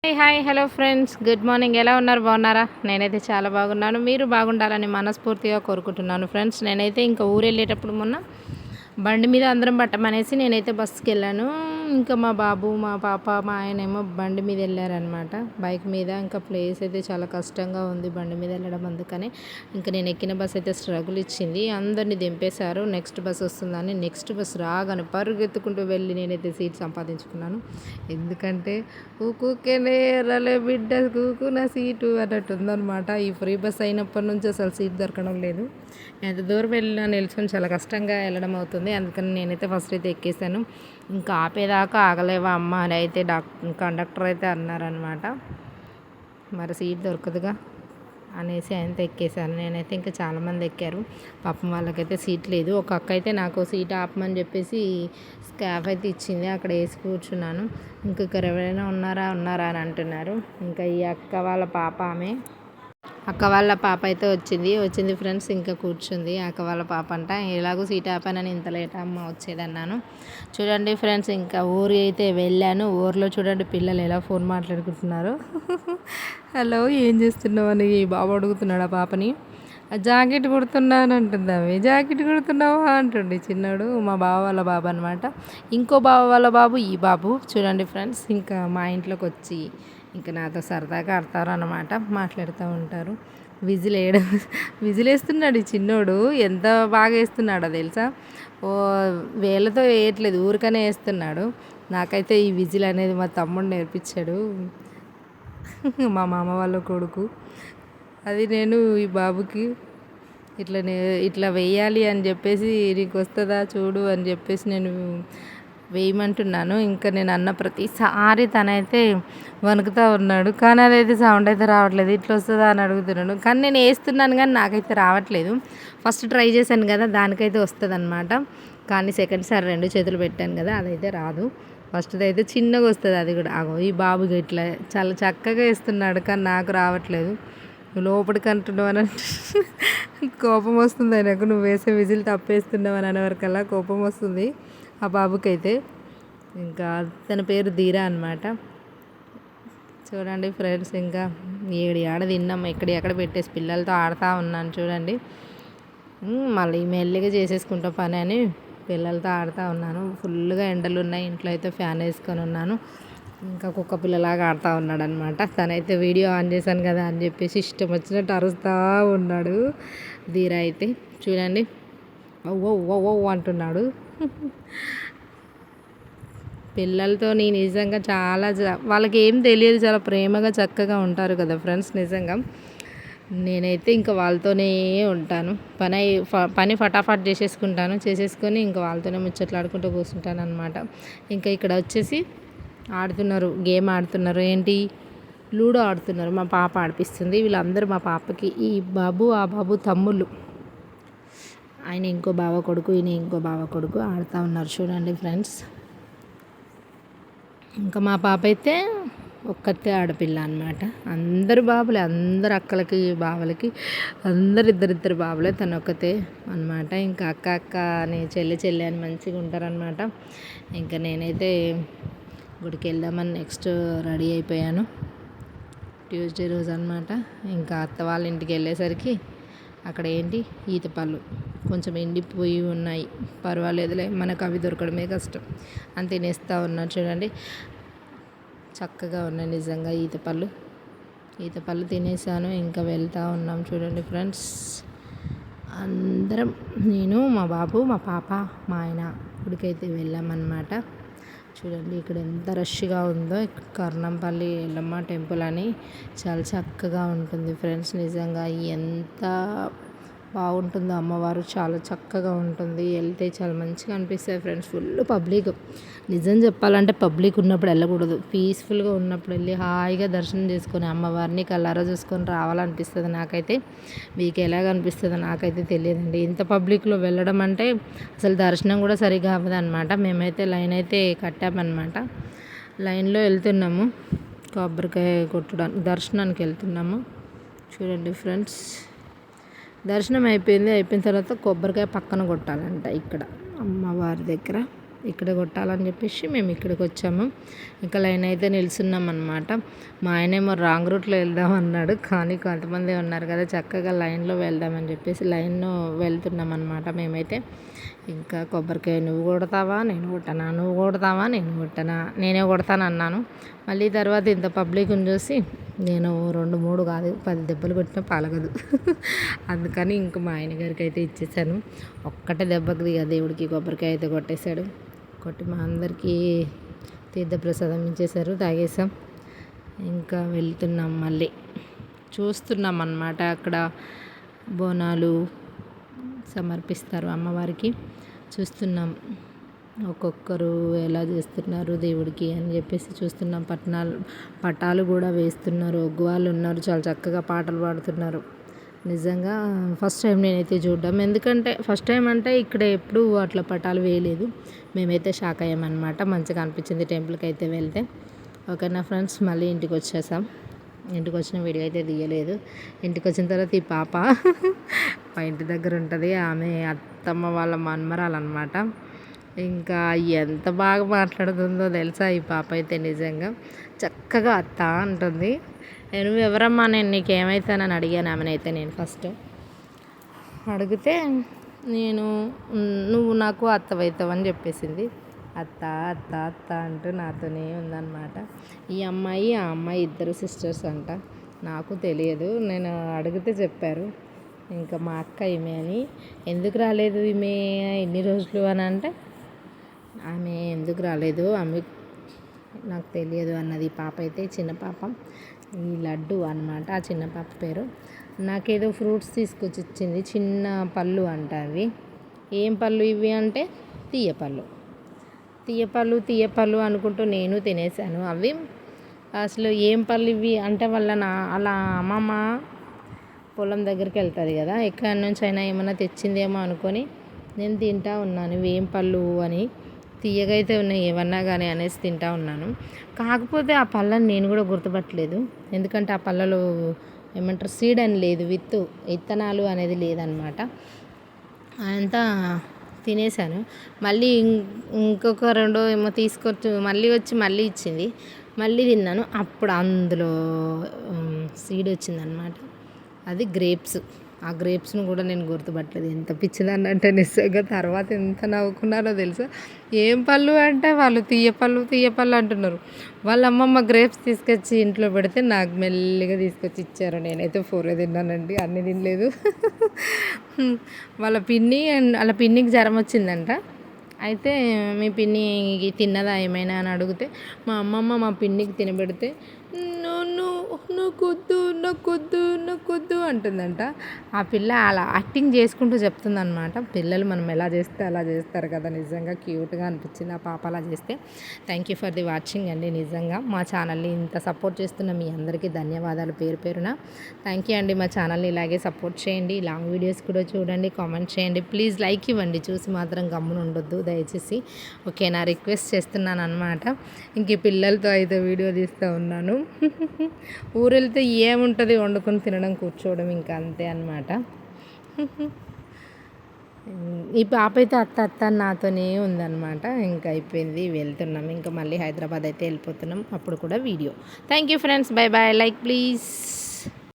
Hi hello friends, good morning. ఎలా ఉన్నారు? బాగున్నారా? నేనైతే చాలా బాగున్నాను. మీరు బాగుండాలని మనస్ఫూర్తిగా కోరుకుంటున్నాను ఫ్రెండ్స్. నేనైతే ఇంకా ఊరు వెళ్ళేటప్పుడు మొన్న బండి మీద అందరం పట్టమనేసి నేనైతే బస్సుకి వెళ్ళాను. ఇంకా మా బాబు, మా పాప, మా ఆయనేమో బండి మీద వెళ్ళారనమాట, బైక్ మీద. ఇంకా ప్లేస్ అయితే చాలా కష్టంగా ఉంది బండి మీద వెళ్ళడం. అందుకని ఇంకా నేను ఎక్కిన బస్సు అయితే స్ట్రగుల్ ఇచ్చింది. అందరినీ దింపేశారు. నెక్స్ట్ బస్ వస్తుందని నెక్స్ట్ బస్ రాగానే పరుగెత్తుకుంటూ వెళ్ళి నేనైతే సీట్ సంపాదించుకున్నాను. ఎందుకంటే ఊకూకేనే ఎర్రలే బిడ్డ కూకు నా సీటు అన్నట్టు ఉందనమాట. ఈ ఫ్రీ బస్ అయినప్పటి నుంచి అసలు సీట్ దొరకడం లేదు. ఎంత దూరం వెళ్ళినా నిల్చుని చాలా కష్టంగా వెళ్ళడం అవుతుంది. అందుకని నేనైతే ఫస్ట్ అయితే ఎక్కేసాను. ఇంకా ఆపేదాకా ఆగలేవా అమ్మ అని అయితే కండక్టర్ అయితే అన్నారనమాట. మరి సీట్ దొరకదుగా అనేసి ఆయనతో ఎక్కేసాను. నేనైతే ఇంకా చాలామంది ఎక్కారు. పాపం వాళ్ళకైతే సీట్ లేదు. ఒక అక్క అయితే నాకు సీట్ ఆపమని చెప్పేసి స్కాఫ్ అయితే ఇచ్చింది. అక్కడ వేసి కూర్చున్నాను. ఇంకొకరు ఎవరైనా ఉన్నారా అని అంటున్నారు. ఇంకా ఈ అక్క వాళ్ళ పాప అయితే వచ్చింది ఫ్రెండ్స్. ఇంకా కూర్చుంది. అక్క వాళ్ళ పాప అంట. ఎలాగో సీట్ ఆపానని ఇంత లేట్ అమ్మ వచ్చేదన్నాను. చూడండి ఫ్రెండ్స్, ఇంకా ఊరు అయితే వెళ్ళాను. ఊర్లో చూడండి పిల్లలు ఎలా ఫోన్ మాట్లాడుకుంటున్నారు. హలో, ఏం చేస్తున్నావు అని బాబు అడుగుతున్నాడు ఆ పాపని. జాకెట్ కుడుతున్నాను అంటుంది ఆమె. జాకెట్ కుడుతున్నావా అంటుండే చిన్నాడు. మా బావ వాళ్ళ బాబు అనమాట. ఇంకో బావ వాళ్ళ బాబు ఈ బాబు. చూడండి ఫ్రెండ్స్, ఇంకా మా ఇంట్లోకి వచ్చి ఇంకా నాతో సరదాగా ఆడతారు అన్నమాట, మాట్లాడుతూ ఉంటారు. విజిల్ వేస్తున్నాడు ఈ చిన్నోడు. ఎంత బాగా వేస్తున్నాడో తెలుసా. ఓ వేళ్ళతో వేయట్లేదు, ఊరికనే వేస్తున్నాడు. నాకైతే ఈ విజిల్ అనేది మా తమ్ముడు నేర్పించాడు, మా మామ వాళ్ళ కొడుకు. అది నేను ఈ బాబుకి ఇట్లా వేయాలి అని చెప్పేసి, నీకు వస్తుందా చూడు అని చెప్పేసి నేను వేయమంటున్నాను. ఇంకా నేను అన్న ప్రతిసారి తనైతే వణుకుతూ ఉన్నాడు. కానీ అదైతే సౌండ్ అయితే రావట్లేదు. ఇట్లా వస్తుందా అని అడుగుతున్నాను. కానీ నేను వేస్తున్నాను కానీ నాకైతే రావట్లేదు. ఫస్ట్ ట్రై చేశాను కదా, దానికైతే వస్తుంది అనమాట. కానీ సెకండ్ సారి 2 చేతులు పెట్టాను కదా, అదైతే రాదు. ఫస్ట్ది అయితే చిన్నగా వస్తుంది, అది కూడా. ఈ బాబుకి ఇట్లా చాలా చక్కగా వేస్తున్నాడు, కానీ నాకు రావట్లేదు. లోపలికి అంటున్నావు అని కోపం వస్తుంది ఆయనకు. నువ్వు వేసే విజిల్ తప్పేస్తున్నావు అని అనేవరకల్లా కోపం వస్తుంది ఆ బాబుకైతే. ఇంకా తన పేరు ధీరా అనమాట. చూడండి ఫ్రెండ్స్, ఇంకా ఆడ తిన్నాం, ఎక్కడ పెట్టేసి పిల్లలతో ఆడుతూ ఉన్నాను చూడండి. మళ్ళీ మెల్లిగా చేసేసుకుంటా పని అని పిల్లలతో ఆడుతూ ఉన్నాను. ఫుల్గా ఎండలు ఉన్నాయి. ఇంట్లో అయితే ఫ్యాన్ వేసుకొని ఉన్నాను. ఇంకా కుక్క పిల్లలాగా ఆడుతూ ఉన్నాడు అనమాట. తనైతే వీడియో ఆన్ చేశాను కదా అని చెప్పేసి ఇష్టం వచ్చినట్టు అరుస్తూ ఉన్నాడు ధీరా అయితే. చూడండి, ఓ అంటున్నాడు. పిల్లలతో నేను నిజంగా చాలా వాళ్ళకి ఏం తెలియదు, చాలా ప్రేమగా చక్కగా ఉంటారు కదా ఫ్రెండ్స్. నిజంగా నేనైతే ఇంకా వాళ్ళతోనే ఉంటాను. పని ఫటాఫట్ చేసేసుకొని ఇంకా వాళ్ళతోనే ముచ్చట్లాడుకుంటూ కూర్చుంటాను అనమాట. ఇంకా ఇక్కడ వచ్చేసి గేమ్ ఆడుతున్నారు. ఏంటి, లూడో ఆడుతున్నారు. మా పాప ఆడిపిస్తుంది. వీళ్ళందరూ మా పాపకి ఈ బాబు ఆ బాబు తమ్ముళ్ళు. ఆయన ఇంకో బావ కొడుకు, ఈయన ఇంకో బావ కొడుకు ఆడుతూ ఉన్నారు చూడండి ఫ్రెండ్స్. ఇంకా మా పాప అయితే ఒక్కతే ఆడపిల్ల అనమాట. అందరు బాబులే, అందరు అక్కలకి బావలకి అందరు ఇద్దరిద్దరు బాబులే, తను ఒక్కతే అనమాట. ఇంకా అక్క అని చెల్లి అని మంచిగా ఉంటారనమాట. ఇంకా నేనైతే గుడికి వెళ్దామని నెక్స్ట్ రెడీ అయిపోయాను. ట్యూస్డే రోజు అనమాట. ఇంకా అత్త వాళ్ళ ఇంటికి వెళ్ళేసరికి అక్కడ ఏంటి, ఈతపళ్ళు కొంచెం ఎండిపోయి ఉన్నాయి. పర్వాలేదులే, మనకు అవి దొరకడమే కష్టం అని తినేస్తూ ఉన్నారు చూడండి. చక్కగా ఉన్నాయి నిజంగా ఈతపళ్ళు తినేసాను. ఇంకా వెళ్తూ ఉన్నాం చూడండి ఫ్రెండ్స్. అందరం, నేను, మా బాబు, మా పాప, మా ఆయన గుడికైతే వెళ్ళామన్నమాట. చూడండి ఇక్కడ ఎంత రష్గా ఉందో. కర్ణంపల్లి ఎల్లమ్మ టెంపుల్ అని చాలా చక్కగా ఉంటుంది ఫ్రెండ్స్. నిజంగా ఎంత బాగుంటుందో అమ్మవారు, చాలా చక్కగా ఉంటుంది. వెళ్తే చాలా మంచిగా అనిపిస్తుంది ఫ్రెండ్స్. Full public. నిజం చెప్పాలంటే పబ్లిక్ ఉన్నప్పుడు వెళ్ళకూడదు. పీస్ఫుల్గా ఉన్నప్పుడు వెళ్ళి హాయిగా దర్శనం చేసుకొని అమ్మవారిని కళ్ళారా చూసుకొని రావాలనిపిస్తుంది నాకైతే. మీకు ఎలాగ అనిపిస్తుందో నాకైతే తెలియదండి. ఇంత పబ్లిక్లో వెళ్ళడం అంటే అసలు దర్శనం కూడా సరిగా అవ్వదు అనమాట. మేమైతే లైన్ అయితే కట్టామన్నమాట. లైన్లో వెళ్తున్నాము కొబ్బరికాయ కొట్టడానికి, దర్శనానికి వెళ్తున్నాము చూడండి ఫ్రెండ్స్. దర్శనం అయిపోయిన తర్వాత కొబ్బరికాయ పక్కన కొట్టాలంట ఇక్కడ అమ్మవారి దగ్గర. ఇక్కడ కొట్టాలని చెప్పేసి మేము ఇక్కడికి వచ్చాము. ఇంకా లైన్ అయితే నిల్చున్నాం అనమాట. మా ఆయనేమో రాంగ్ రూట్లో వెళ్దాం అన్నాడు, కానీ కొంతమంది ఉన్నారు కదా చక్కగా లైన్లో వెళ్దామని చెప్పేసి లైన్లో వెళ్తున్నాం అనమాట మేమైతే. ఇంకా కొబ్బరికాయ నువ్వు కొడతావా నేను కొట్టనా, నువ్వు కొడతావా నేను కొట్టనా, నేనే కొడతాను అన్నాను. మళ్ళీ తర్వాత ఇంత పబ్లిక్ని చూసి నేను 2, 3 కాదు 10 దెబ్బలు కొట్టినా పాలగదు. అందుకని ఇంక మా ఆయన గారికి అయితే ఇచ్చేసాను. ఒక్కటే దెబ్బకి ఇక దేవుడికి కొబ్బరికాయ అయితే కొట్టేశాడు. కొట్టి మా అందరికీ తీర్థప్రసాదం ఇచ్చేసారు, తాగేసాం. ఇంకా వెళ్తున్నాం మళ్ళీ. చూస్తున్నాం అన్నమాట, అక్కడ బోనాలు సమర్పిస్తారు అమ్మవారికి. చూస్తున్నాం ఒక్కొక్కరు ఎలా చేస్తున్నారు దేవుడికి అని చెప్పేసి చూస్తున్నాం. పటాలు కూడా వేస్తున్నారు, ఒగ్గువాళ్ళు ఉన్నారు, చాలా చక్కగా పాటలు పాడుతున్నారు. నిజంగా ఫస్ట్ టైం నేనైతే చూడడం, ఎందుకంటే ఫస్ట్ టైం అంటే ఇక్కడ ఎప్పుడు అట్లా పటాలు వేయలేదు. మేమైతే షాక్ అయ్యామన్నమాట. మంచిగా అనిపించింది టెంపుల్కి అయితే వెళ్తే. ఓకేనా ఫ్రెండ్స్, మళ్ళీ ఇంటికి వచ్చేసాం. ఇంటికి వచ్చిన వీడియో అయితే తీయలేదు. ఇంటికి వచ్చిన తర్వాత ఈ పాప మా ఇంటి దగ్గర ఉంటుంది, ఆమె అత్తమ్మ వాళ్ళ మనమరాలన్నమాట. ఇంకా ఎంత బాగా మాట్లాడుతుందో తెలుసా ఈ పాప అయితే. నిజంగా చక్కగా అత్త అంటుంది. నువ్వు ఎవరమ్మా, నేను నీకేమవుతానని అడిగాను ఆమెనైతే. నేను ఫస్ట్ అడిగితే నువ్వు నాకు అత్తవైతావు అని చెప్పేసింది. అత్త అత్త అత్త అంటూ నాతోనే ఉందన్నమాట. ఈ అమ్మాయి ఆ అమ్మాయి ఇద్దరు సిస్టర్స్ అంట. నాకు తెలియదు, నేను అడిగితే చెప్పారు. ఇంకా మా అక్క ఈమె అని. ఎందుకు రాలేదు ఈమె ఎన్ని రోజులు అని అంటే, ఆమె ఎందుకు రాలేదు ఆమె నాకు తెలియదు అన్నది. పాప అయితే చిన్న పాప, ఈ లడ్డు అన్నమాట ఆ చిన్న పాప పేరు. నాకేదో ఫ్రూట్స్ తీసుకొచ్చి ఇచ్చింది, చిన్న పళ్ళు అంట అవి. ఏం పళ్ళు ఇవి అంటే తీయపళ్ళు అనుకుంటూ నేను తినేసాను. అవి అసలు ఏం పళ్ళు ఇవి అంటే అలా అమ్మమ్మ పొలం దగ్గరికి వెళ్తుంది కదా, ఎక్కడి నుంచి అయినా ఏమైనా తెచ్చిందేమో అనుకొని నేను తింటా ఉన్నాను. ఇవి ఏం పళ్ళు అని, తీయగా అయితే ఉన్నాయి ఏమన్నా కానీ అనేసి తింటా ఉన్నాను. కాకపోతే ఆ పళ్ళని నేను కూడా గుర్తుపట్టలేదు, ఎందుకంటే ఆ పళ్ళలో ఏమంటారు సీడ్ అని లేదు, విత్తనాలు అనేది లేదనమాట. అంతా తినేసాను. మళ్ళీ ఇంకొక 2 ఏమో తీసుకొచ్చి మళ్ళీ ఇచ్చింది, మళ్ళీ తిన్నాను. అప్పుడు అందులో సీడ్ వచ్చిందనమాట, అది గ్రేప్స్. ఆ గ్రేప్స్ను కూడా నేను గుర్తుపట్టలేదు. ఎంత పిచ్చిదాన్ని అంటే నిజంగా తర్వాత ఎంత నవ్వుకున్నారో తెలుసా. ఏం పళ్ళు అంటే వాళ్ళు తీయపళ్ళు అంటున్నారు. వాళ్ళ అమ్మమ్మ గ్రేప్స్ తీసుకొచ్చి ఇంట్లో పెడితే నాకు మెల్లిగా తీసుకొచ్చి ఇచ్చారు. నేనైతే 4 తిన్నానండి, అన్నీ తినలేదు. వాళ్ళ పిన్నికి జ్వరం వచ్చిందంట. అయితే మీ పిన్ని తిన్నదా ఏమైనా అని అడిగితే, మా అమ్మమ్మ మా పిన్నికి తినబెడితే నాకొద్దు అంటుందంట. ఆ పిల్ల అలా యాక్టింగ్ చేసుకుంటూ చెప్తుందనమాట. పిల్లలు మనం ఎలా చేస్తే అలా చేస్తారు కదా. నిజంగా క్యూట్గా అనిపించింది ఆ పాప అలా చేస్తే. Thank you for the watching అండి. నిజంగా మా ఛానల్ని ఇంత సపోర్ట్ చేస్తున్న మీ అందరికీ ధన్యవాదాలు పేరున. థ్యాంక్ యూ అండి. మా ఛానల్ని ఇలాగే సపోర్ట్ చేయండి, లాంగ్ వీడియోస్ కూడా చూడండి, కామెంట్ చేయండి, ప్లీజ్ లైక్ ఇవ్వండి. చూసి మాత్రం గమ్మున ఉండొద్దు దయచేసి, ఓకేనా, రిక్వెస్ట్ చేస్తున్నాను అనమాట. ఇంక పిల్లలతో అయితే వీడియో తీస్తూ ఉన్నాను. ఊరెళ్తే ఏముంటుంది, వండుకొని తినడం, కూర్చోవడం, ఇంకా అంతే అనమాట. ఈ పాప అయితే అత్త నాతోనే ఉందన్నమాట. ఇంకా అయిపోయింది, వెళ్తున్నాం. ఇంకా మళ్ళీ హైదరాబాద్ అయితే వెళ్ళిపోతున్నాం. అప్పుడు కూడా video. Thank you friends, bye bye, like please.